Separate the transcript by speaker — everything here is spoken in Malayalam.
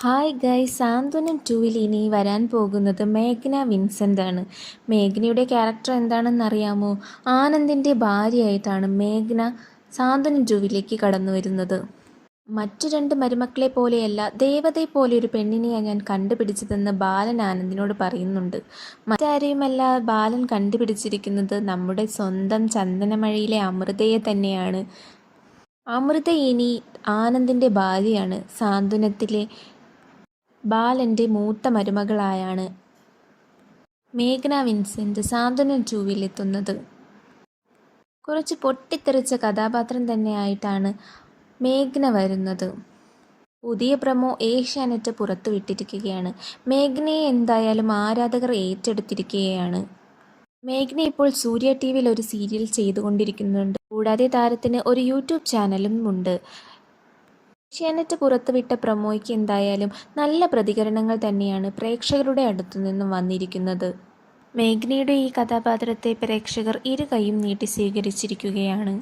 Speaker 1: ഹായ് ഗൈസ്, സാന്ത്വനം 2-ൽ ഇനി വരാൻ പോകുന്നത് മേഘ്ന വിൻസെൻ്റ് ആണ്. മേഘ്നയുടെ ക്യാരക്ടർ എന്താണെന്നറിയാമോ? ആനന്ദിൻ്റെ ഭാര്യയായിട്ടാണ് മേഘ്ന സാന്ത്വനം 2-ലേക്ക് കടന്നു വരുന്നത്. മറ്റു രണ്ട് മരുമക്കളെ പോലെയല്ല, ദേവതയെ പോലെ ഒരു പെണ്ണിനെയാണ് ഞാൻ കണ്ടുപിടിച്ചതെന്ന് ബാലൻ ആനന്ദിനോട് പറയുന്നുണ്ട്. മറ്റാരെയുമല്ല ബാലൻ കണ്ടുപിടിച്ചിരിക്കുന്നത് നമ്മുടെ സ്വന്തം ചന്ദനമഴയിലെ അമൃതയെ തന്നെയാണ്. അമൃത ഇനി ആനന്ദിൻ്റെ ഭാര്യയാണ്. സാന്ത്വനത്തിലെ ബാലൻ്റെ മൂത്ത മരുമകളായാണ് മേഘ്ന വിൻസെൻ്റ് സാന്ത്വനം 2-ൽ എത്തുന്നത്. കുറച്ച് പൊട്ടിത്തെറിച്ച കഥാപാത്രം തന്നെയായിട്ടാണ് മേഘ്ന വരുന്നത്. പുതിയ പ്രൊമോ ഏഷ്യാനെറ്റ് പുറത്തുവിട്ടിരിക്കുകയാണ്. മേഘ്നയെ എന്തായാലും ആരാധകർ ഏറ്റെടുത്തിരിക്കുകയാണ്. മേഘ്ന ഇപ്പോൾ സൂര്യ TV-ൽ ഒരു സീരിയൽ ചെയ്തുകൊണ്ടിരിക്കുന്നുണ്ട്. കൂടാതെ താരത്തിന് ഒരു യൂട്യൂബ് ചാനലും ഉണ്ട്. ഏഷ്യാനെറ്റ് പുറത്തുവിട്ട പ്രൊമോയ്ക്ക് എന്തായാലും നല്ല പ്രതികരണങ്ങൾ തന്നെയാണ് പ്രേക്ഷകരുടെ അടുത്തുനിന്നും വന്നിരിക്കുന്നത്. മേഘ്നയുടെ ഈ കഥാപാത്രത്തെ പ്രേക്ഷകർ ഇരു കൈയും നീട്ടി സ്വീകരിച്ചിരിക്കുകയാണ്.